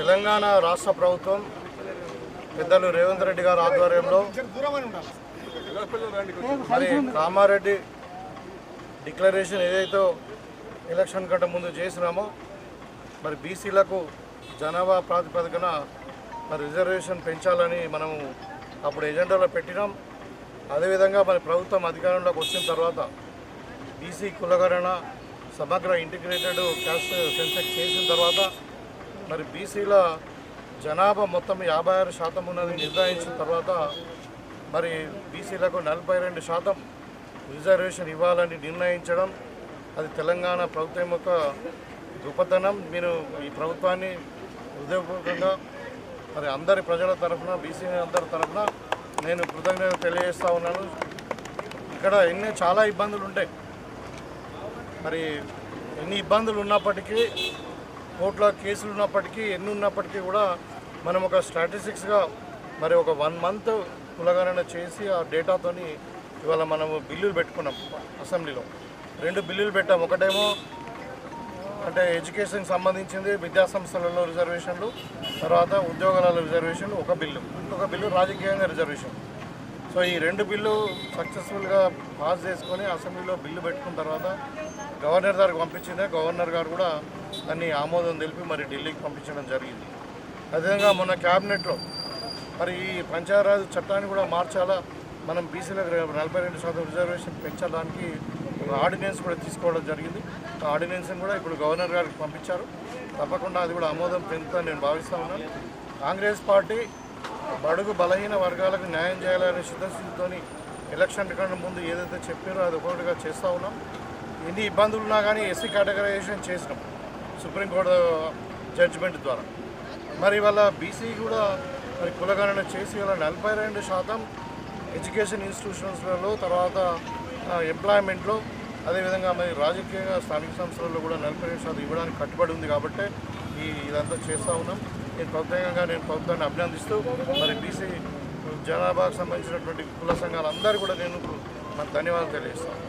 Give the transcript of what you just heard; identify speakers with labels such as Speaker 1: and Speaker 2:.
Speaker 1: తెలంగాణ రాష్ట్ర ప్రభుత్వం పెద్దలు రేవంత్ రెడ్డి గారి ఆధ్వర్యంలో మరి కామారెడ్డి డిక్లరేషన్ ఏదైతే ఎలక్షన్ కంటే ముందు చేసినామో మరి బీసీలకు జనాభా ప్రాతిపదికన మరి రిజర్వేషన్ పెంచాలని మనము అప్పుడు ఎజెండాలో పెట్టినాం. అదేవిధంగా మరి ప్రభుత్వం అధికారంలోకి వచ్చిన తర్వాత బీసీ కులగణన సమగ్ర ఇంటిగ్రేటెడ్ క్యాస్ట్ సెన్సెక్స్ చేసిన తర్వాత మరి బీసీల జనాభా మొత్తం 56% ఉన్నది నిర్ణయించిన తర్వాత మరి బీసీలకు 42% రిజర్వేషన్ ఇవ్వాలని నిర్ణయించడం అది తెలంగాణ ప్రభుత్వం యొక్క గొప్పతనం. మీరు ఈ ప్రభుత్వాన్ని హృదయపూర్వకంగా మరి అందరి ప్రజల తరఫున బీసీ అందరి తరఫున నేను కృతజ్ఞత తెలియజేస్తూ ఉన్నాను. ఇక్కడ చాలా ఇబ్బందులు ఉంటాయి. మరి ఎన్ని ఇబ్బందులు ఉన్నప్పటికీ కోర్టులో కేసులు ఉన్నప్పటికీ ఎన్ని ఉన్నప్పటికీ కూడా మనం ఒక స్టాటిస్టిక్స్గా మరి ఒక 1 మంత్ కులగణన చేసి ఆ డేటాతోని ఇవాళ మనము బిల్లులు పెట్టుకున్నాం. అసెంబ్లీలో 2 బిల్లులు పెట్టాం. ఒకటేమో అంటే ఎడ్యుకేషన్కి సంబంధించింది విద్యాసంస్థలలో రిజర్వేషన్లు, తర్వాత ఉద్యోగాల రిజర్వేషన్లు ఒక బిల్లు, ఇంకొక బిల్లు రాజకీయంగా రిజర్వేషన్. సో ఈ 2 బిల్లు సక్సెస్ఫుల్గా పాస్ చేసుకొని అసెంబ్లీలో బిల్లు పెట్టుకున్న తర్వాత గవర్నర్ గారికి పంపించింది. గవర్నర్ గారు కూడా దాన్ని ఆమోదం తెలిపి మరి ఢిల్లీకి పంపించడం జరిగింది. అదేవిధంగా మొన్న క్యాబినెట్లో మరి ఈ పంచాయరాజ్ చట్టాన్ని కూడా మార్చాలా, మనం బీసీలకు 42% రిజర్వేషన్ పెంచడానికి ఒక ఆర్డినెన్స్ కూడా తీసుకోవడం జరిగింది. ఆ ఆర్డినెన్స్ని కూడా ఇప్పుడు గవర్నర్ గారికి పంపించారు. తప్పకుండా అది కూడా ఆమోదం చెందుతుందని నేను భావిస్తూ ఉన్నాను. కాంగ్రెస్ పార్టీ బడుగు బలహీన వర్గాలకు న్యాయం చేయాలనే సిద్ధస్థితితో ఎలక్షన్ కన్నా ముందు ఏదైతే చెప్పారో అది ఒకటిగా చేస్తూ ఉన్నాం. ఎన్ని ఇబ్బందులు ఉన్నా కానీ ఎస్సీ కేటగరైజేషన్ చేసినాం సుప్రీంకోర్టు జడ్జిమెంట్ ద్వారా. మరి వాళ్ళ బీసీ కూడా మరి కులగణన చేసి వాళ్ళ 42% ఎడ్యుకేషన్ ఇన్స్టిట్యూషన్స్లలో, తర్వాత ఎంప్లాయ్మెంట్లో, అదేవిధంగా మరి రాజకీయంగా స్థానిక సంస్థలలో కూడా 42% ఇవ్వడానికి కట్టుబడి ఉంది. కాబట్టి ఇదంతా చేస్తూ ఉన్నాం. నేను ప్రభుత్వాన్ని అభినందిస్తూ మరి బీసీ జనాభాకు సంబంధించినటువంటి కుల సంఘాలందరూ కూడా నేను ధన్యవాదాలు తెలియజేస్తాను.